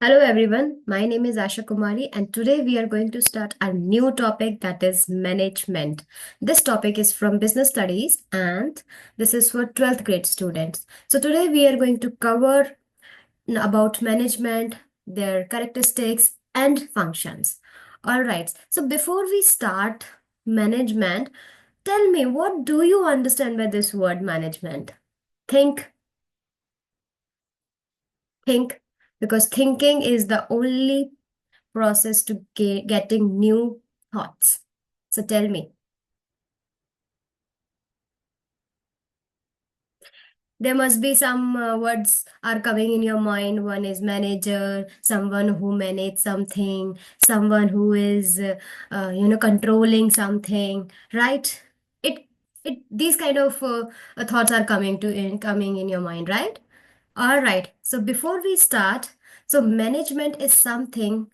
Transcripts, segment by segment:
Hello everyone, my name is Asha Kumari and today we are going to start a new topic that is management. This topic is from business studies and this is for 12th grade students. So today we are going to cover about management, their characteristics and functions. All right, so before we start management, tell me what do you understand by this word management? Think, think, because thinking is the only process to getting new thoughts. So tell me, there must be some words are coming in your mind. One is manager, someone who manage something, someone who is, controlling something, right? It, these kind of thoughts are coming in your mind, right? All right. So before we start, so management is something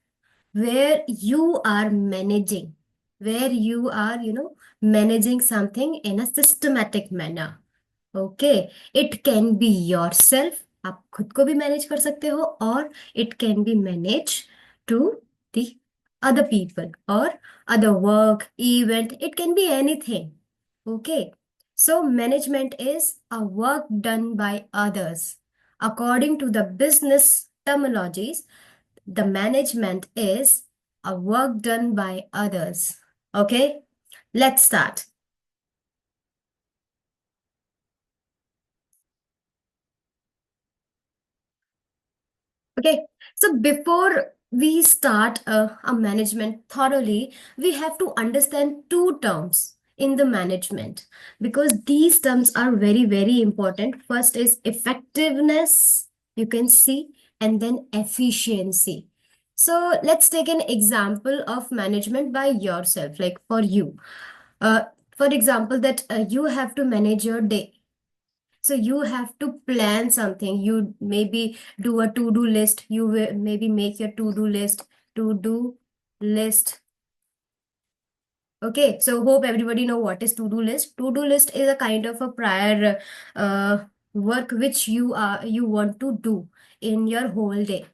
where you are managing, where you are, managing something in a systematic manner. Okay, it can be yourself, आप खुद को भी manage कर सकते हो, और it can be managed to the other people or other work event. It can be anything. Okay, so management is a work done by others. According to the business terminologies, the management is a work done by others. Okay, let's start. Okay, so before we start a management thoroughly, we have to understand two terms in the management because these terms are very, very important. First is effectiveness, you can see, and then efficiency. So let's take an example of management by yourself, like for you. Uh, for example, that you have to manage your day, so you have to plan something. You maybe do a to-do list. You will maybe make your to-do list. To-do list. Okay, so hope everybody know what is to-do list. To-do list is a kind of a prior work which you want to do in your whole day.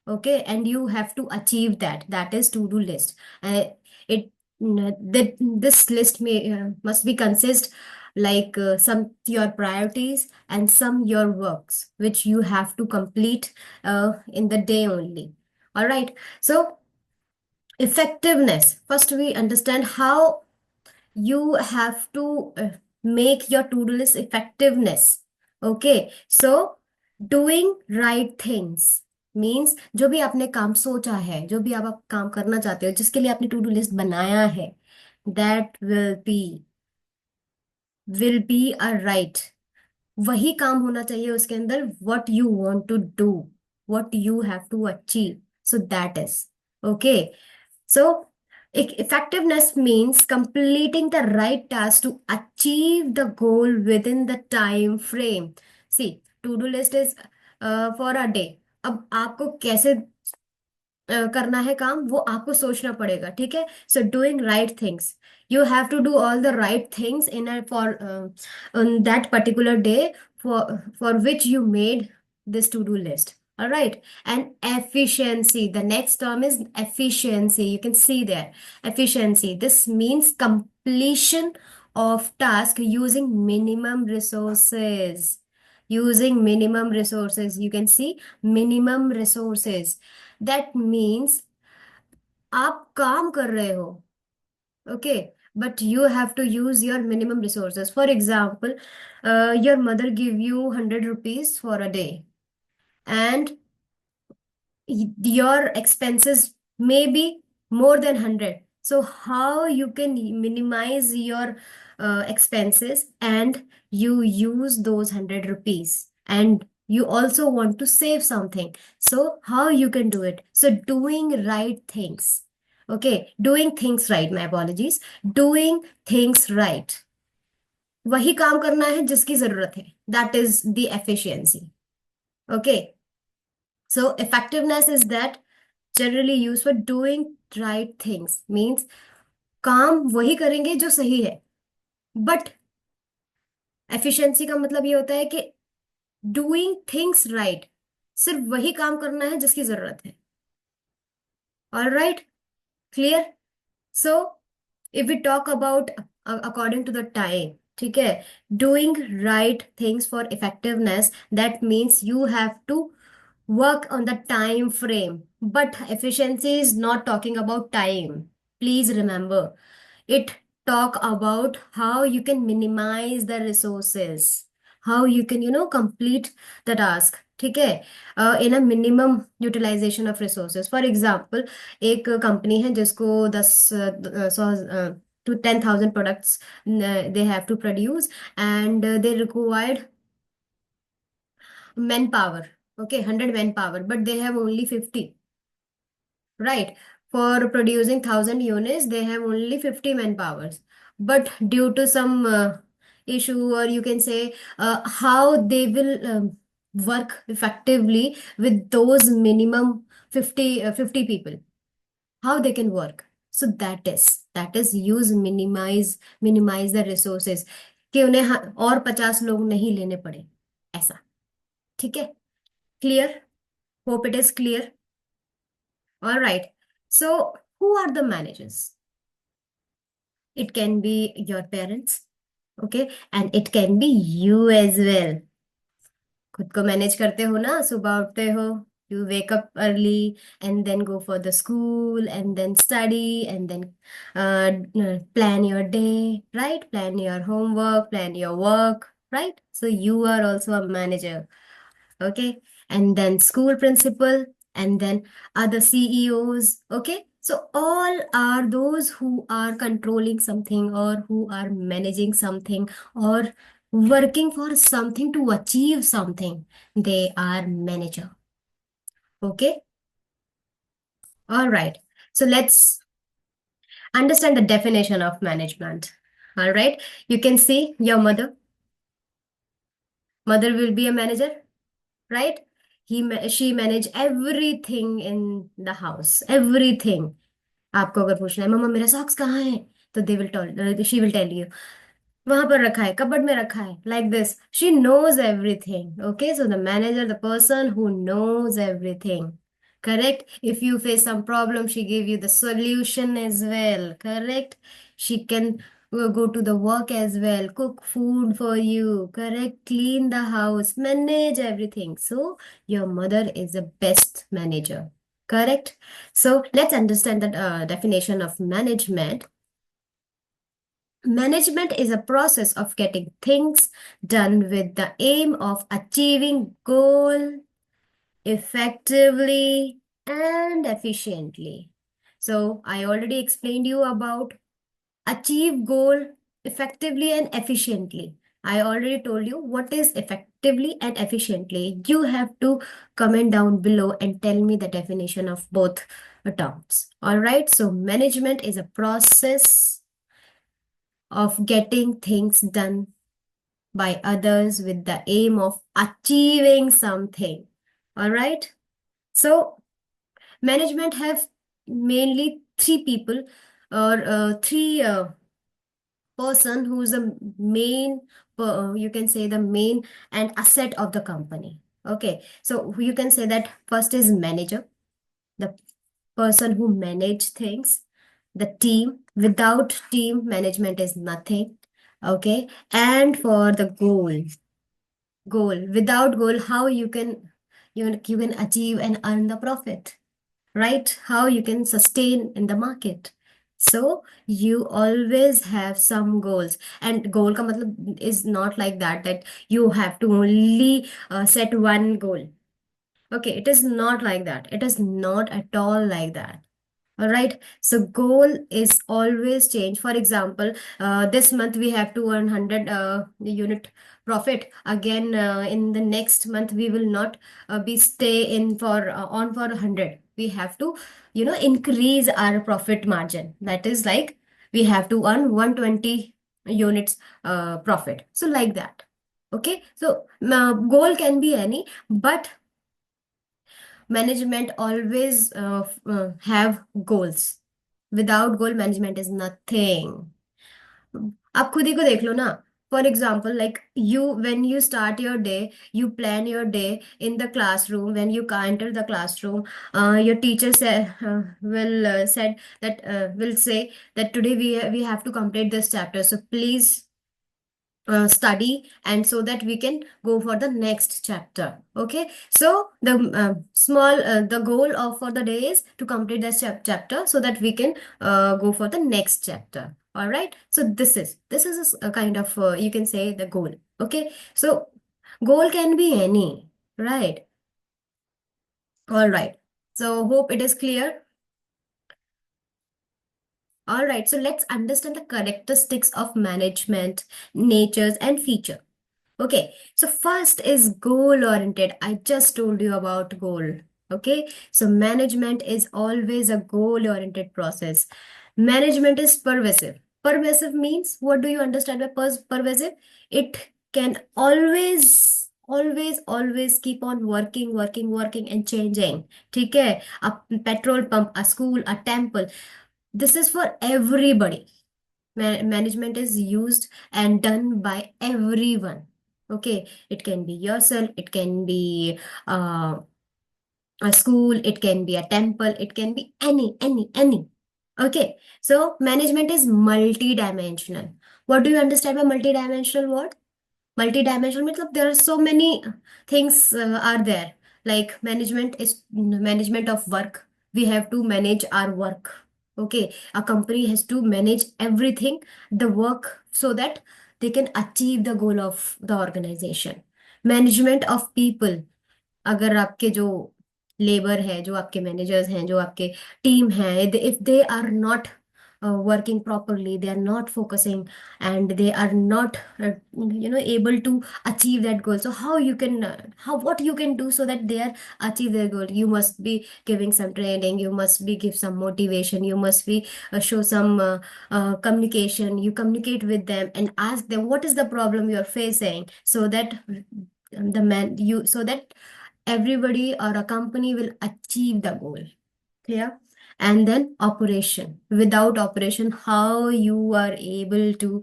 Okay, and you have to achieve that. That is to-do list. It that this list must be consist like some your priorities and some your works which you have to complete in the day only. All right, so effectiveness, first we understand how you have to make your to-do list effectiveness. Okay, so doing right things means जो भी आपने काम सोचा है, जो भी आप काम करना चाहते हो, जिसके लिए आपने टू डू लिस्ट बनाया है, that will be a right. वही काम होना चाहिए उसके अंदर. What you want to do, what you have to achieve, so that is okay. So effectiveness means completing the right task to achieve the goal within the time frame. See, to do list is for a day. अब आपको कैसे करना है काम वो आपको सोचना पड़ेगा. ठीक है, so doing right things, you have to do all the right things in a for on that particular day for which you made this to do list. All right, and efficiency, the next term is efficiency. You can see there, efficiency, this means completion of task using minimum resources. Using minimum resources, you can see minimum resources. That means आप काम कर रहे हो, okay, but you have to use your minimum resources. For example, your mother give you 100 rupees for a day, and your expenses may be more than 100. So how you can minimize your expenses and you use those 100 rupees, and you also want to save something, so how you can do it? So doing right things. Okay, doing things right, my apologies, doing things right, वही काम करना है जिसकी जरूरत है. That is the efficiency. Okay, so effectiveness is that generally used for doing right things, means काम वही करेंगे जो सही है. बट एफिशिएंसी का मतलब ये होता है कि डूइंग थिंग्स राइट, सिर्फ वही काम करना है जिसकी जरूरत है. All right. Clear. So if we talk about according to the time, ठीक है, doing right things for effectiveness, that means you have to work on the time frame. But efficiency is not talking about time. Please remember, it talk about how you can minimize the resources, how you can complete the task. ठीक है, in a minimum utilisation of resources. For example, एक company है जिसको 10 to 10,000 products they have to produce, and they required manpower. Okay, 100 manpower, but they have only 50. Right. For producing 1,000 units, they have only 50 manpowers. But due to some issue, or you can say how they will work effectively with those minimum 50 people, how they can work. So that is use minimize the resources, कि उन्हें और 50 लोग नहीं लेने पड़े, ऐसा. ठीक है. Clear? Hope it is clear. All right. So, who are the managers? It can be your parents, okay, and it can be you as well. खुद को मैनेज करते हो ना, सुबह उठते हो, you wake up early and then go for the school and then study and then plan your day, right? Plan your homework, plan your work, right? So you are also a manager. Okay, and then school principal, and then other CEOs. Okay, so all are those who are controlling something, or who are managing something, or working for something to achieve something. They are manager. Okay, all right. So let's understand the definition of management. All right, you can see your mother will be a manager, right? She manage everything in the house, everything. आपको अगर पूछना है मम्मा मेरा socks कहाँ है, तो they will tell she will tell you वहां पर रखा है, कबर्ड में रखा है, like this. She knows everything. Okay, so the manager, the person who knows everything. Correct. If you face some problem, she give you the solution as well. Correct. She can go to the work as well, cook food for you. Correct. Clean the house, manage everything. So your mother is the best manager. Correct. So let's understand the definition of management. Management is a process of getting things done with the aim of achieving goal effectively and efficiently. So I already explained you about achieve goal effectively and efficiently. I already told you what is effectively and efficiently. You have to comment down below and tell me the definition of both terms. All right. So management is a process of getting things done by others with the aim of achieving something. All right. So management have mainly three people, or three person who's the main, you can say the main and asset of the company. Okay, so you can say that first is manager, the person who manage things. The team, without team management is nothing. Okay, and for the goal, without goal, how you can achieve and earn the profit, right? How you can sustain in the market. So you always have some goals, and goal ka matlab is not like that you have to only set one goal. Okay, it is not like that. It is not at all like that. All right. So goal is always change. For example, this month we have to earn 100 unit profit. Again, in the next month we will not be stay in for on for 100. We have to, increase our profit margin. That is like we have to earn 120 units profit. So like that. Okay. So goal can be any, but management always have goals. Without goal, management is nothing. आप खुद ही को देख लो ना. for example, like you, when you start your day, you plan your day in the classroom. When you enter the classroom, your teacher will said that will say that today we have to complete this chapter, so please study, and so that we can go for the next chapter. Okay, so the the goal of for the day is to complete this chapter, so that we can go for the next chapter. All right, so this is a kind of you can say the goal. Okay, so goal can be any, right? All right, so hope it is clear. All right, so let's understand the characteristics of management, natures, and feature. Okay, so first is goal oriented. I just told you about goal. Okay, so management is always a goal oriented process. Management is pervasive. Pervasive means, what do you understand by pervasive? It can always keep on working and changing. ठीक है? A petrol pump, a school, a temple. This is for everybody. Management is used and done by everyone. Okay, it can be yourself, it can be uh, a school, it can be a temple, it can be any. Okay, so management is multi-dimensional. What do you understand by multi-dimensional word? Multi-dimensional means there are so many things are there. Like management is management of work. We have to manage our work. Okay, a company has to manage everything, the work, so that they can achieve the goal of the organization. Management of people, अगर आपके जो labour है, जो आपके managers हैं, जो आपके team है, if they are not working properly, they are not focusing, and they are not able to achieve that goal, so how you can how what you can do so that they are achieve their goal? You must be giving some training, you must be give some motivation, you must be show some communication. You communicate with them and ask them what is the problem you are facing, so that the man you so that everybody or a company will achieve the goal. Clear? And then operation. Without operation, how you are able to,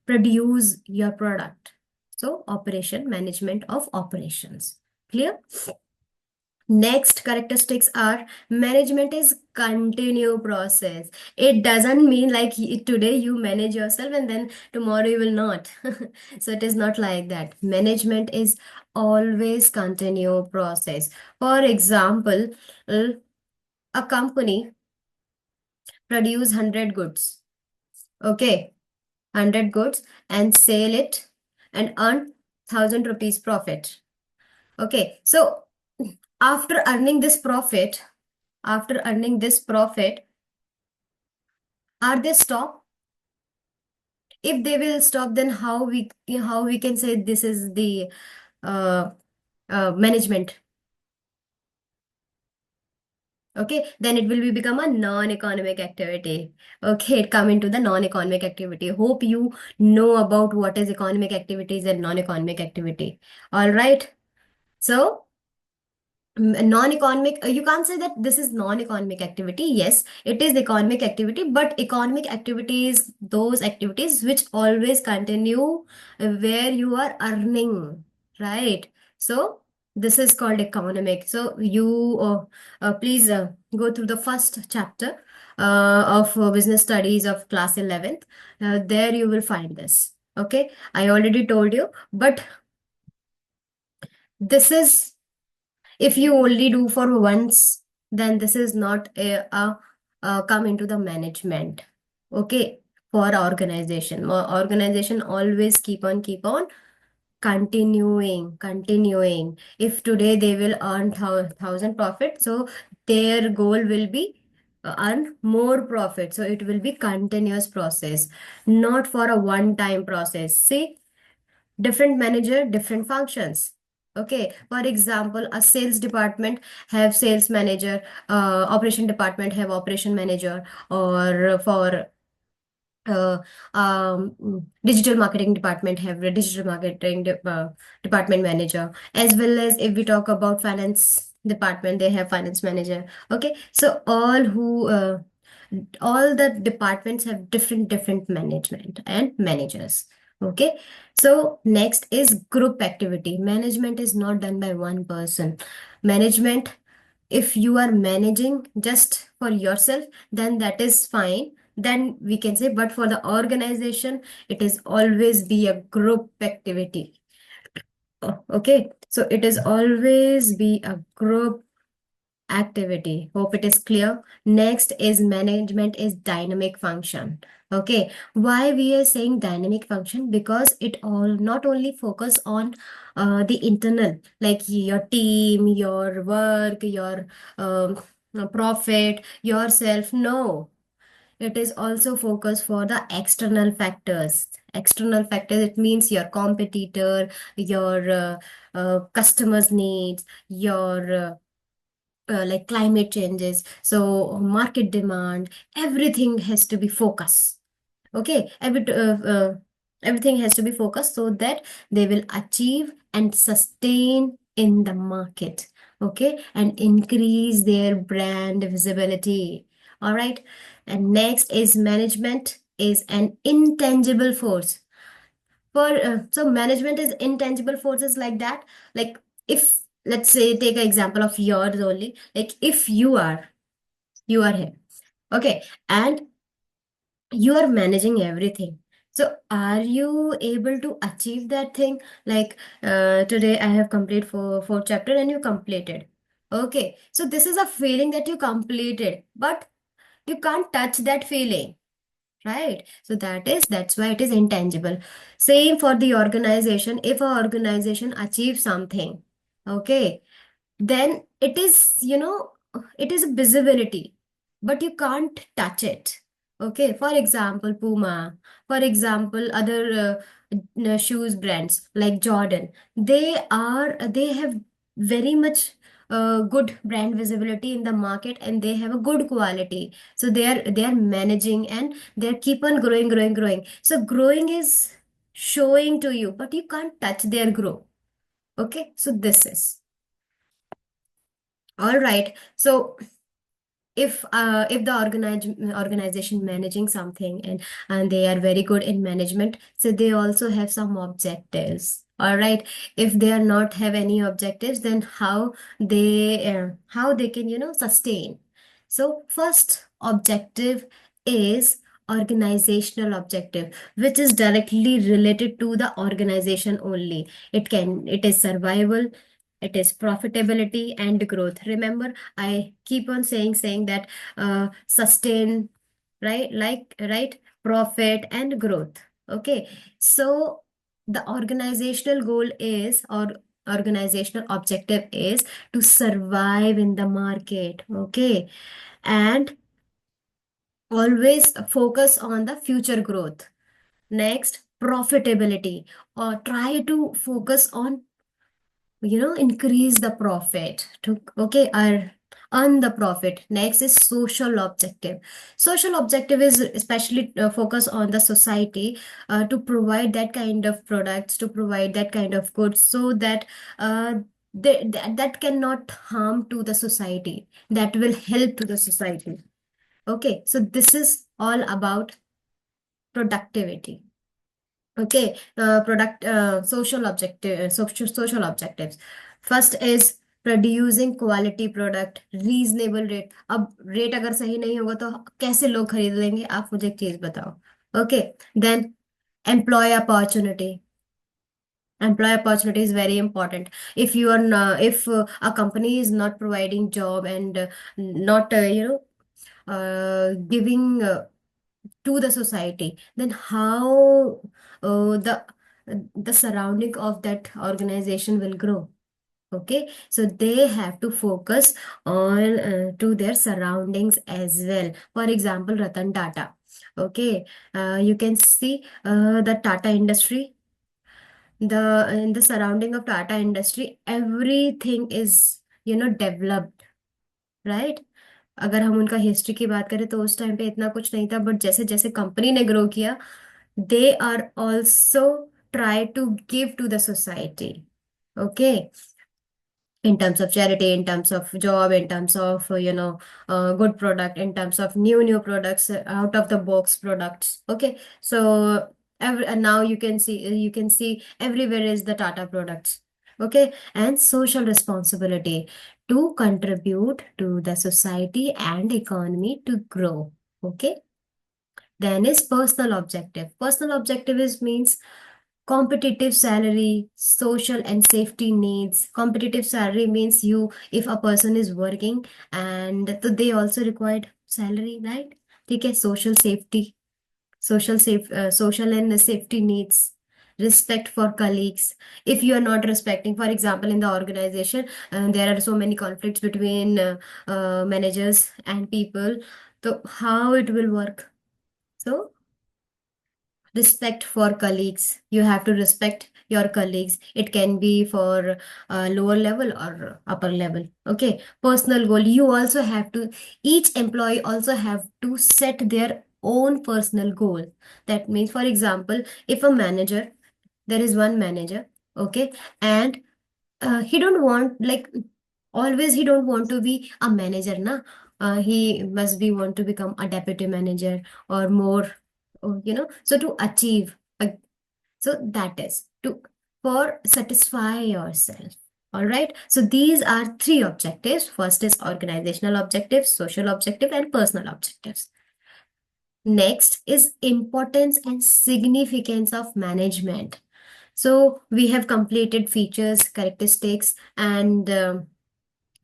produce your product? So operation, management of operations. Clear? Next characteristics are management is continue process. It doesn't mean like today you manage yourself and then tomorrow you will not. So it is not like that. Management is always continue process. For example, uh, a company produce 100 goods. Okay, 100 goods and sell it and earn 1,000 rupees profit. Okay, so after earning this profit, after earning this profit, are they stop? If they will stop, then how we can say this is the uh, management? Okay, then it will be become a non-economic activity. Okay, it come into the non-economic activity. Hope you know about what is economic activities and non-economic activity. All right. So non-economic, you can't say that this is non-economic activity. Yes, it is economic activity, but economic activity is those activities which always continue where you are earning, right? So this is called economic. So you please go through the first chapter of business studies of class 11th. There you will find this. Okay, I already told you, but this is, if you only do for once, then this is not a come into the management. Okay, for organization. Organization always keep on continuing. If today they will earn thousand profit, so their goal will be earn more profit. So it will be continuous process, not for a one time process. See, different manager, different functions. Okay, for example, a sales department have sales manager, operation department have operation manager, or for digital marketing department have a digital marketing department manager, as well as if we talk about finance department, they have finance manager. Okay, so all who All the departments have different management and managers. Okay, so next is group activity. Management is not done by one person. Management, if you are managing just for yourself, then that is fine, then we can say, but for the organization, it is always be a group activity. Okay, so it is always be a group activity. Hope it is clear. Next is management is dynamic function. Okay, why we are saying dynamic function? Because it all not only focus on the internal, like your team, your work, your profit, yourself. No, it is also focus for the external factors. External factors, it means your competitor, your customers needs, your like climate changes, so market demand, everything has to be focused. Okay, everything has to be focused so that they will achieve and sustain in the market. Okay, and increase their brand visibility. All right, and next is management is an intangible force. For so management is intangible forces like that. Like, if let's say take an example of yours only, like if you are here, okay, and you are managing everything, so are you able to achieve that thing? Like, today I have completed four chapter and you completed. Okay, so this is a feeling that you completed, but you can't touch that feeling, right? So that's why it is intangible. Same for the organization. If a organization achieves something, okay, then it is, it is a visibility, but you can't touch it. Okay, for example, Puma, for example, other shoes brands like Jordan, they have very much good brand visibility in the market, and they have a good quality. So they are managing, and they keep on growing. So growing is showing to you, but you can't touch their growth. Okay, so this is all right. So if the organization managing something, and they are very good in management, so they also have some objectives. All right, if they are not have any objectives, then how they can sustain. So first objective is organizational objective, which is directly related to the organization only. It is survival, it is profitability and growth. Remember, I keep on saying that sustain, right? Like, right? Profit and growth. Okay. So the organizational goal is, or organizational objective is, to survive in the market. Okay. And always focus on the future growth. Next, profitability, or try to focus on increase the profit to, okay, or earn the profit. Next is social objective. Social objective is especially focus on the society, to provide that kind of products, to provide that kind of goods, so that that cannot harm to the society, that will help to the society. Okay, so this is all about productivity. Okay, product social objectives. First is producing quality product, reasonable rate. अब rate अगर सही नहीं होगा तो कैसे लोग खरीद लेंगे? आप मुझे एक चीज बताओ. Okay, then employee opportunity. Employee opportunity is very important. If you are if a company is not providing job, and not giving to the society, then how the surrounding of that organization will grow. Okay, so they have to focus on to their surroundings as well. For example, Ratan Tata. Okay, you can see the Tata industry, the in the surrounding of Tata industry, everything is developed, right? अगर हम उनका history की बात करें तो उस time पे इतना कुछ नहीं था, बट जैसे जैसे कंपनी ने ग्रो किया, they are also try to give to the society. Okay, in terms of charity, in terms of job, in terms of good product, in terms of new products, out of the box products. Okay, so and now you can see everywhere is the Tata products. Okay, and social responsibility to contribute to the society and economy to grow. Okay, then is personal objective. Personal objective is means competitive salary, social and safety needs. Competitive salary means you, if a person is working and so they also required salary, right? ठीक है, social safety, social and safety needs, respect for colleagues. If you are not respecting, for example, in the organization, there are so many conflicts between managers and people, so how it will work? So respect for colleagues, you have to respect your colleagues. It can be for lower level or upper level. Okay, personal goal, you also have to, each employee also have to set their own personal goal. That means, for example, if a manager, there is one manager, okay, and he don't want, like, always he don't want to be a manager na. He must be want to become a deputy manager or more, so to achieve a, so that is to, for satisfy yourself. All right, so these are three objectives. First is organizational objectives, social objective, and personal objectives. Next is importance and significance of management. So we have completed features, characteristics, and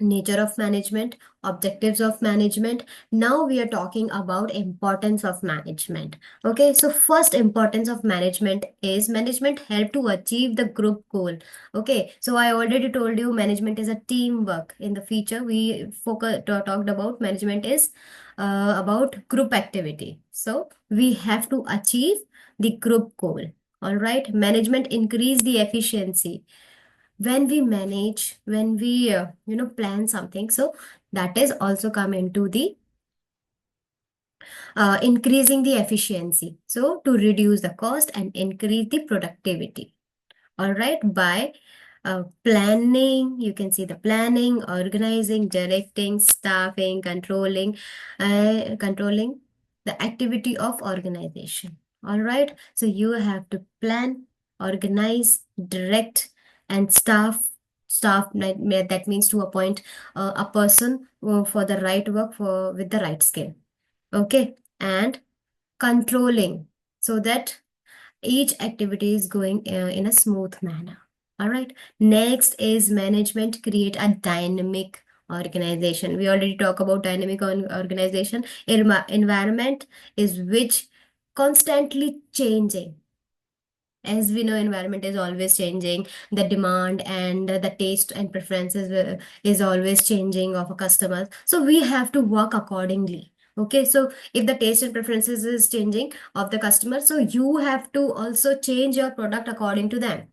nature of management, objectives of management. Now we are talking about importance of management. Okay, so first importance of management is management help to achieve the group goal. Okay, so I already told you management is a teamwork. In the feature we talked about management is about group activity. So we have to achieve the group goal. All right, management increase the efficiency when we manage, when we plan something, so that is also come into the increasing the efficiency, so to reduce the cost and increase the productivity. All right, by planning, you can see the planning, organizing, directing, staffing, controlling the activity of organization. All right, so you have to plan, organize, direct, and staff that means to appoint a person for the right work, for with the right skill. Okay, and controlling, so that each activity is going in a smooth manner. All right, next is management create a dynamic organization. We already talk about dynamic organization. Environment is which constantly changing. As we know, environment is always changing, the demand and the taste and preferences is always changing of a customers, so we have to work accordingly. Okay, so if the taste and preferences is changing of the customer, so you have to also change your product according to them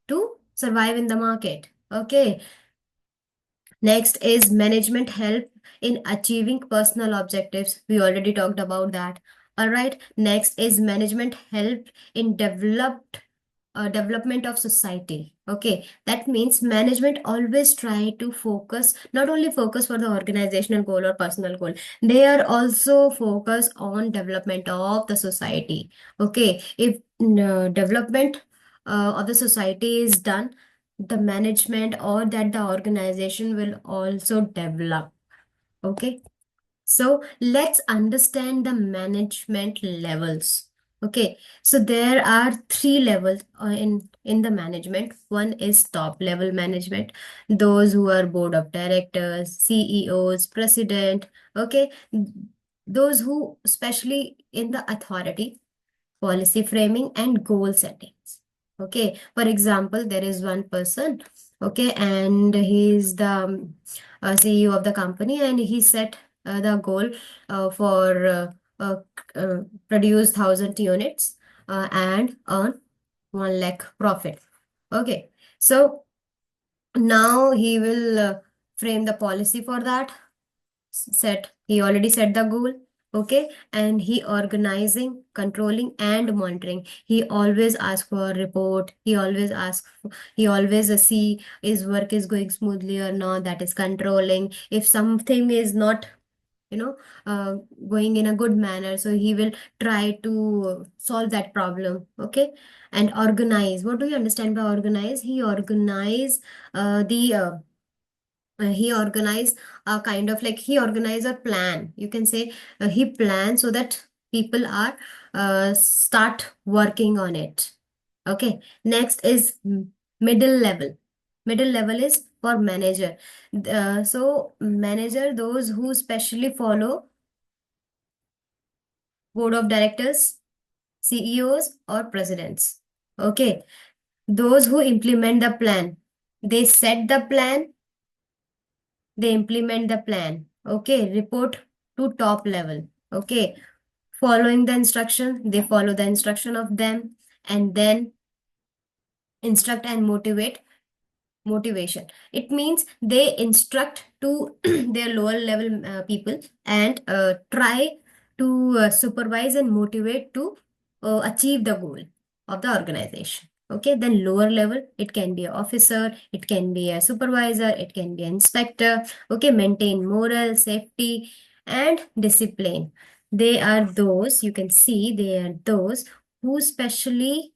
to survive in the market. Okay, next is management help in achieving personal objectives. We already talked about that. All right, next is management help in development of society. Okay, that means management always try to focus, not only focus for the organizational goal or personal goal, they are also focus on development of the society. Okay, if development of the society is done, the management or that the organization will also develop. Okay, so let's understand the management levels. Okay, so there are three levels in the management. One is top level management, those who are board of directors, CEOs, president. Okay, those who especially in the authority, policy framing, and goal settings. Okay, for example, there is one person, okay, and he is the CEO of the company, and he set the goal for produce 1,000 units and earn 1 lakh profit. Okay, so now he will frame the policy for that. He already set the goal. Okay, and he organizing, controlling, and monitoring. He always asks for a report. He always see his work is going smoothly or not. That is controlling. If something is not, you know, uh, going in a good manner, so he will try to solve that problem. Okay, and organize. What do you understand by organize? He organize a kind of like he organize a plan, you can say. He plans so that people are start working on it. Okay, next is middle level. Middle level is for manager. So manager, those who specially follow board of directors, CEOs or presidents. Okay, those who implement the plan, they set the plan, they implement the plan. Okay, report to top level. Okay, following the instruction, they follow the instruction of them, and then instruct and motivation. It means they instruct to their lower level people, and try to supervise and motivate to achieve the goal of the organization. Okay, then lower level, it can be an officer, it can be a supervisor, it can be an inspector. Okay, maintain moral, safety, and discipline. They are those, you can see, they are those who specially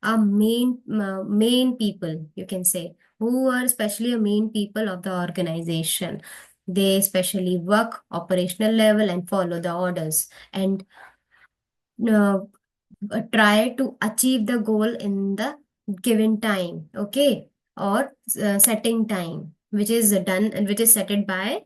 are main people, you can say, who are especially a main people of the organization. They especially work operational level and follow the orders, and uh, try to achieve the goal in the given time. Okay, or setting time, which is done and which is set by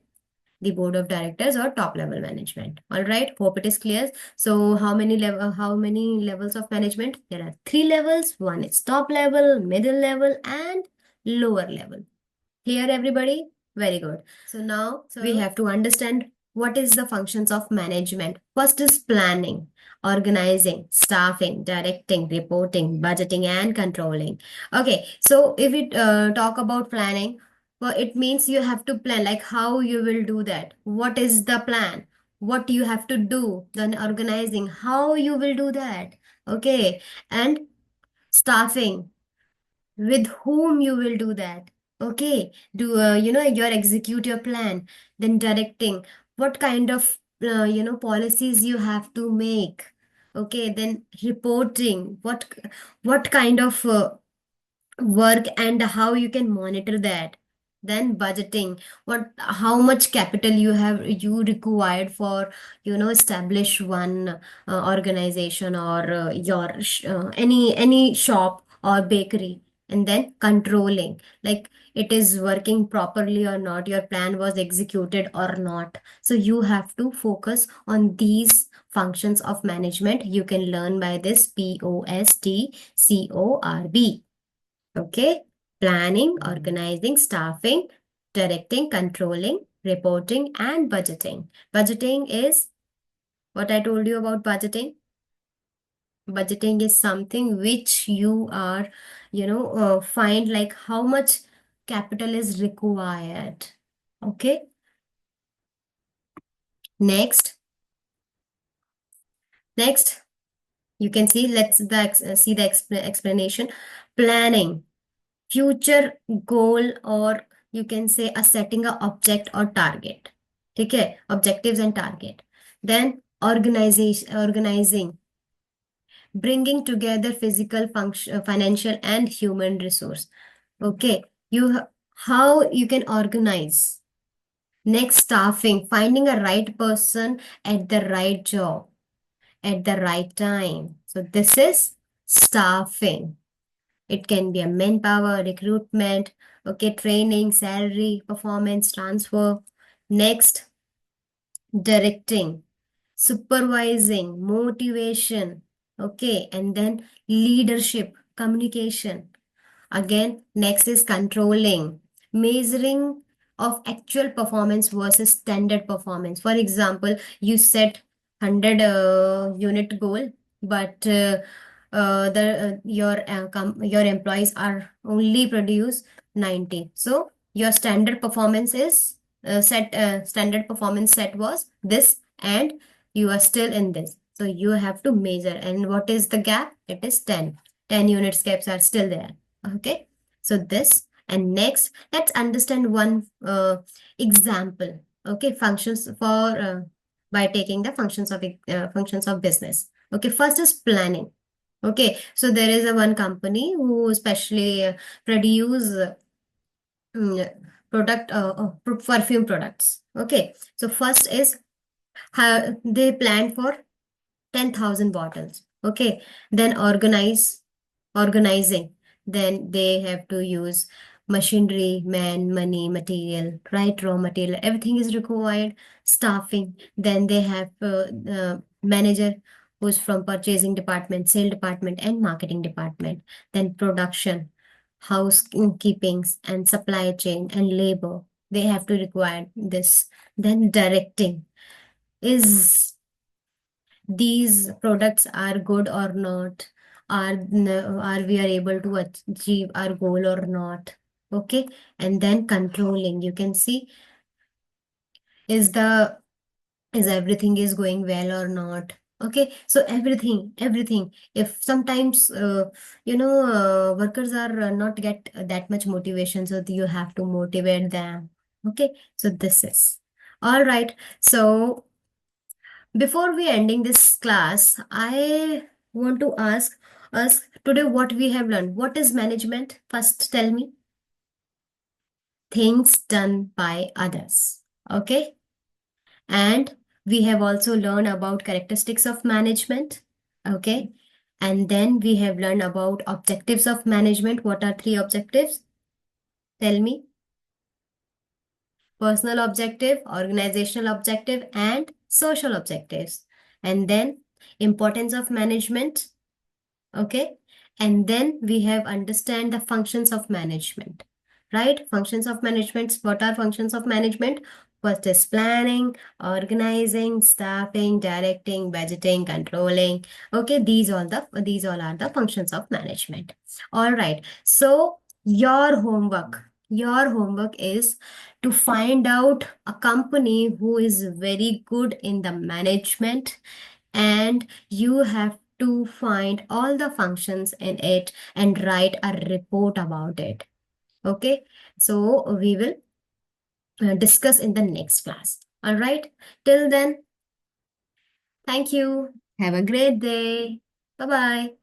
the board of directors or top level management. All right, hope it is clear. So how many levels of management? There are three levels. One is top level, middle level, and lower level. Clear, everybody? Very good. So now we have to understand what is the functions of management. First is planning, organizing, staffing, directing, reporting, budgeting, and controlling. Okay, so if we talk about planning, well, it means you have to plan like how you will do that. What is the plan? What you have to do? Then organizing, how you will do that. Okay, and staffing, with whom you will do that. Okay, do you execute your plan. Then directing, what kind of policies you have to make. Okay, then reporting, what kind of work and how you can monitor that. Then budgeting, what how much capital you required for establish one organization, or any shop or bakery. And then controlling, like it is working properly or not, your plan was executed or not. So you have to focus on these functions of management. You can learn by this POSTCORB. Okay, planning, organizing, staffing, directing, controlling, reporting, and budgeting. Budgeting is what I told you about budgeting. Budgeting is something which you are, find like how much capital is required. Okay, next, next, you can see, see the explanation. Planning, future goal, or you can say a setting a object or target. Okay, objectives and target. Then organizing, bringing together physical function, financial and human resource. Okay, how you can organize. Next, staffing, finding a right person at the right job at the right time. So this is staffing. It can be a manpower, recruitment, okay, training, salary, performance, transfer. Next, directing, supervising, motivation, okay, and then leadership, communication. Again, next is controlling, measuring of actual performance versus standard performance. For example, you set 100 unit goal, but the your employees are only produce 90. So your standard performance is standard performance set was this, and You are still in this. So you have to measure. And what is the gap? It is 10. 10 units gaps are still there. Okay. So this, and next, let's understand one example. Okay. Functions for, by taking the functions of business. Okay. First is planning. Okay. So there is a one company who especially produce mm, perfume products. Okay. So first is how they planned for 10,000 bottles. Okay. Then organizing. Then they have to use machinery, man, money, material, right? Raw material. Everything is required. Staffing. Then they have manager who's from purchasing department, sale department, and marketing department. Then production, housekeeping, and supply chain and labor. They have to require this. Then directing is these products are good or not, are we are able to achieve our goal or not. Okay. And then controlling, you can see, is the is everything is going well or not. Okay. So everything, if sometimes workers are not get that much motivation, so you have to motivate them. Okay. So this is all right. So before we ending this class, I want to ask us today what we have learned. What is management? First, tell me. Things done by others. Okay. And we have also learned about characteristics of management. Okay. And then we have learned about objectives of management. What are three objectives? Tell me. Personal objective, organizational objective, and social objectives. And then importance of management. Okay. And then we have understand the functions of management, right? Functions of management. What are functions of management? First is planning, organizing, staffing, directing, budgeting, controlling. Okay. These all are the functions of management. All right. So your homework is to find out a company who is very good in the management, and you have to find all the functions in it and write a report about it. Okay. So we will discuss in the next class. All right. Till then, thank you. Have a great day. Bye bye.